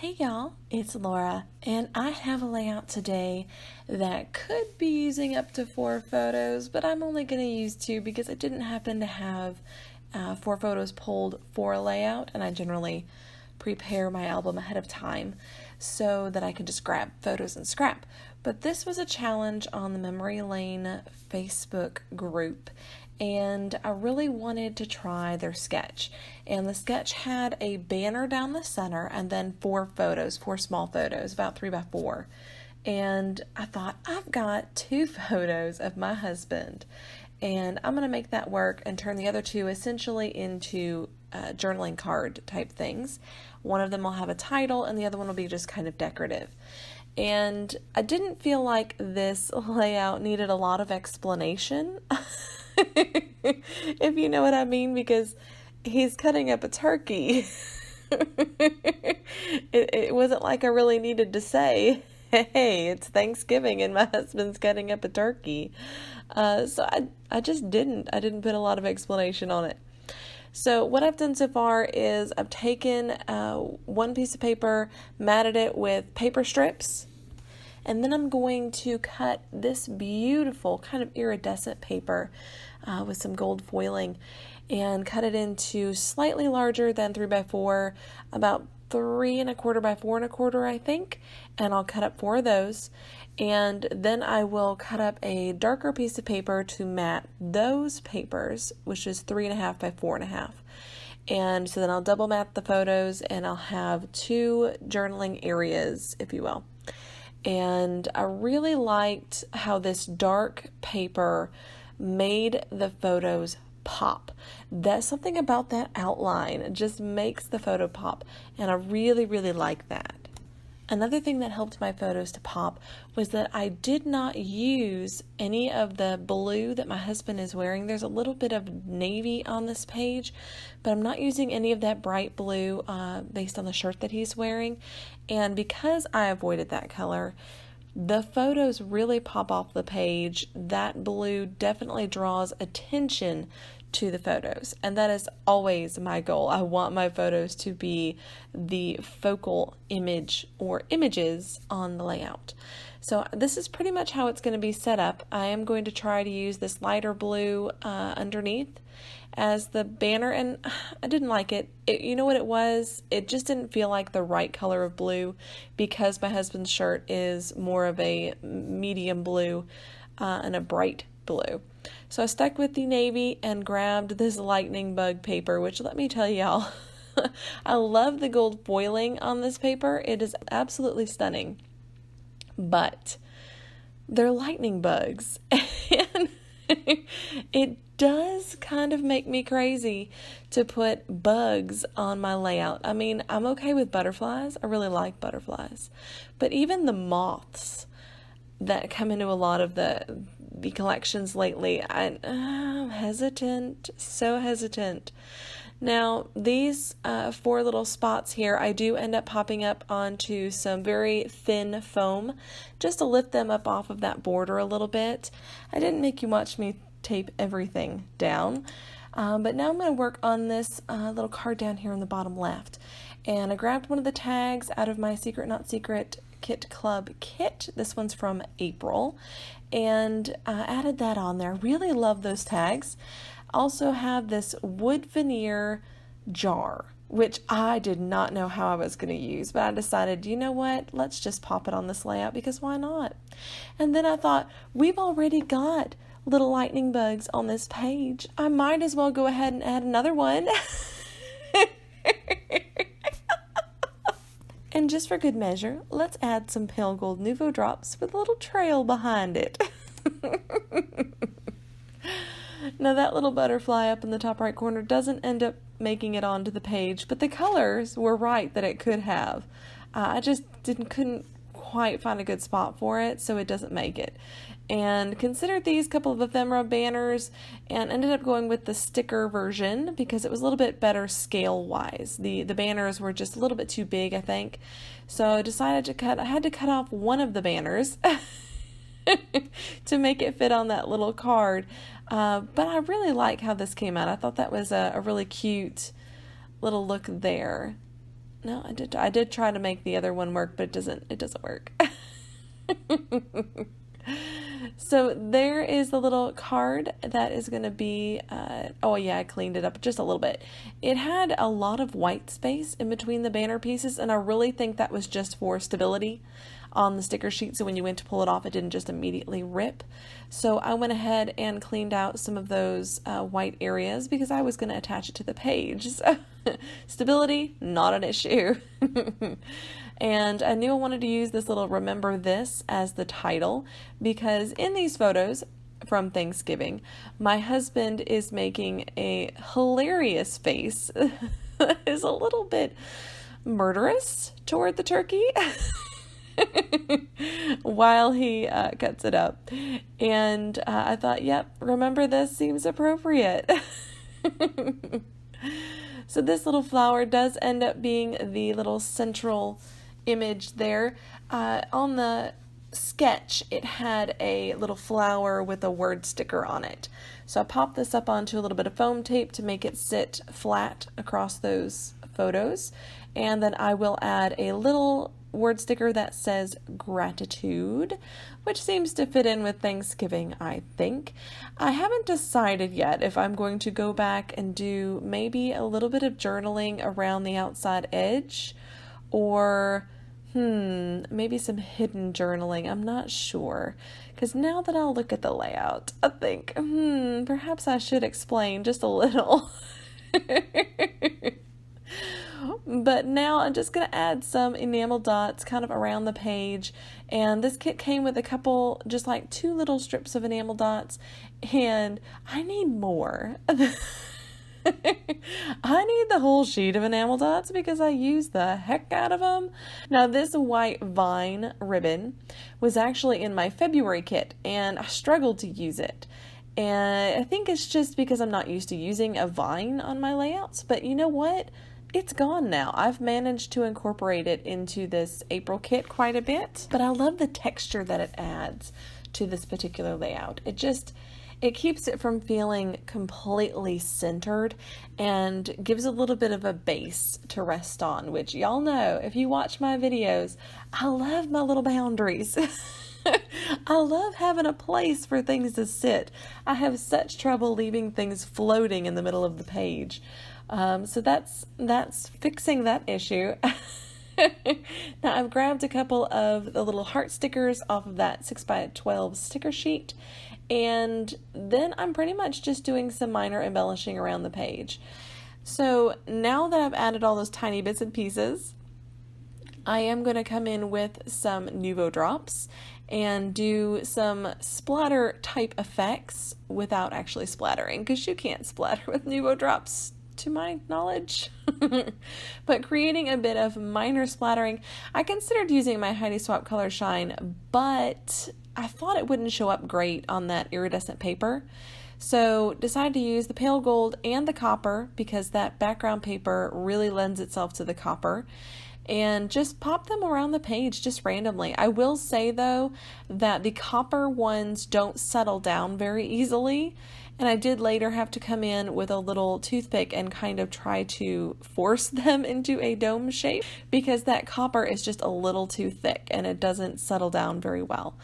Hey y'all, it's Laura, and I have a layout today that could be using up to 4 photos, but I'm only going to use 2 because I didn't happen to have 4 photos pulled for a layout, and I generally prepare my album ahead of time so that I can just grab photos and scrap. But this was a challenge on the Memory Lane Facebook group, and I really wanted to try their sketch. And the sketch had a banner down the center and then 4 photos, 4 small photos, about 3x4. And I thought, I've got 2 photos of my husband, and I'm going to make that work and turn the other 2 essentially into journaling card type things. One of them will have a title and the other one will be just kind of decorative. And I didn't feel like this layout needed a lot of explanation, if you know what I mean, because he's cutting up a turkey. It wasn't like I really needed to say, hey, it's Thanksgiving and my husband's cutting up a turkey. So I just didn't. I didn't put a lot of explanation on it. So what I've done so far is I've taken one piece of paper, matted it with paper strips, and then I'm going to cut this beautiful kind of iridescent paper with some gold foiling and cut it into slightly larger than 3x4, about 3¼ by 4¼ I think, and I'll cut up 4 of those. And then I will cut up a darker piece of paper to mat those papers, which is 3½ by 4½. And so then I'll double mat the photos and I'll have 2 journaling areas, if you will. And I really liked how this dark paper made the photos pop. That's something about that outline. It just makes the photo pop. And I really, really like that. Another thing that helped my photos to pop was that I did not use any of the blue that my husband is wearing. There's a little bit of navy on this page, but I'm not using any of that bright blue based on the shirt that he's wearing. And because I avoided that color, the photos really pop off the page. That blue definitely draws attention to the photos, and that is always my goal. I want my photos to be the focal image or images on the layout. So this is pretty much how it's going to be set up. I am going to try to use this lighter blue underneath as the banner, and I didn't like it. You know what it was? It just didn't feel like the right color of blue because my husband's shirt is more of a medium blue and a bright blue. So I stuck with the navy and grabbed this lightning bug paper, which let me tell y'all, I love the gold foiling on this paper. It is absolutely stunning, but they're lightning bugs, and it does kind of make me crazy to put bugs on my layout. I mean, I'm okay with butterflies. I really like butterflies, but even the moths that come into a lot of the collections lately, I'm hesitant, so hesitant. Now, these 4 little spots here, I do end up popping up onto some very thin foam just to lift them up off of that border a little bit. I didn't make you watch me tape everything down, but now I'm going to work on this little card down here on the bottom left. And I grabbed one of the tags out of my Secret Not Secret Kit Club kit. This one's from April, and added that on there. Really love those tags. Also have this wood veneer jar, which I did not know how I was going to use, but I decided, you know what, let's just pop it on this layout because why not? And then I thought, we've already got little lightning bugs on this page. I might as well go ahead and add another one. And just for good measure, let's add some pale gold Nuvo drops with a little trail behind it. Now that little butterfly up in the top right corner doesn't end up making it onto the page, but the colors were right that it could have. I just couldn't quite find a good spot for it, so it doesn't make it. And considered these couple of ephemera banners and ended up going with the sticker version because it was a little bit better scale wise. The banners were just a little bit too big, I think. So I decided I had to cut off one of the banners to make it fit on that little card. But I really like how this came out. I thought that was a really cute little look there. No, I did try to make the other one work, but it doesn't work. So there is the little card that is going to be, oh yeah, I cleaned it up just a little bit. It had a lot of white space in between the banner pieces, and I really think that was just for stability on the sticker sheet, so when you went to pull it off, it didn't just immediately rip. So I went ahead and cleaned out some of those white areas because I was going to attach it to the page. So stability, not an issue. And I knew I wanted to use this little "Remember This" as the title because in these photos from Thanksgiving, my husband is making a hilarious face that is a little bit murderous toward the turkey while he cuts it up. And I thought, yep, remember this seems appropriate. So this little flower does end up being the little central image there. On the sketch, it had a little flower with a word sticker on it. So I popped this up onto a little bit of foam tape to make it sit flat across those photos. And then I will add a little word sticker that says gratitude, which seems to fit in with Thanksgiving, I think. I haven't decided yet if I'm going to go back and do maybe a little bit of journaling around the outside edge, or maybe some hidden journaling. I'm not sure, because now that I'll look at the layout, I think, perhaps I should explain just a little. But now I'm just going to add some enamel dots kind of around the page. And this kit came with a couple, just like 2 little strips of enamel dots. And I need more. I need the whole sheet of enamel dots because I use the heck out of them. Now this white vine ribbon was actually in my February kit and I struggled to use it. And I think it's just because I'm not used to using a vine on my layouts. But you know what? It's gone now. I've managed to incorporate it into this April kit quite a bit, but I love the texture that it adds to this particular layout. It keeps it from feeling completely centered and gives a little bit of a base to rest on, which y'all know, if you watch my videos, I love my little boundaries. I love having a place for things to sit. I have such trouble leaving things floating in the middle of the page. So that's fixing that issue. Now I've grabbed a couple of the little heart stickers off of that 6x12 sticker sheet, and then I'm pretty much just doing some minor embellishing around the page. So now that I've added all those tiny bits and pieces, I am going to come in with some Nuvo drops and do some splatter type effects without actually splattering, because you can't splatter with Nuvo drops to my knowledge. But creating a bit of minor splattering. I considered using my Heidi Swapp Color Shine, but I thought it wouldn't show up great on that iridescent paper. So decided to use the pale gold and the copper because that background paper really lends itself to the copper, and just pop them around the page just randomly. I will say though that the copper ones don't settle down very easily, and I did later have to come in with a little toothpick and kind of try to force them into a dome shape because that copper is just a little too thick and it doesn't settle down very well.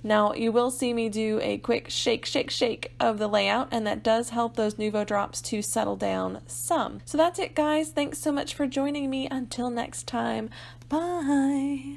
Now you will see me do a quick shake, shake, shake of the layout, and that does help those Nuvo drops to settle down some. So that's it, guys. Thanks so much for joining me. Until next time, bye.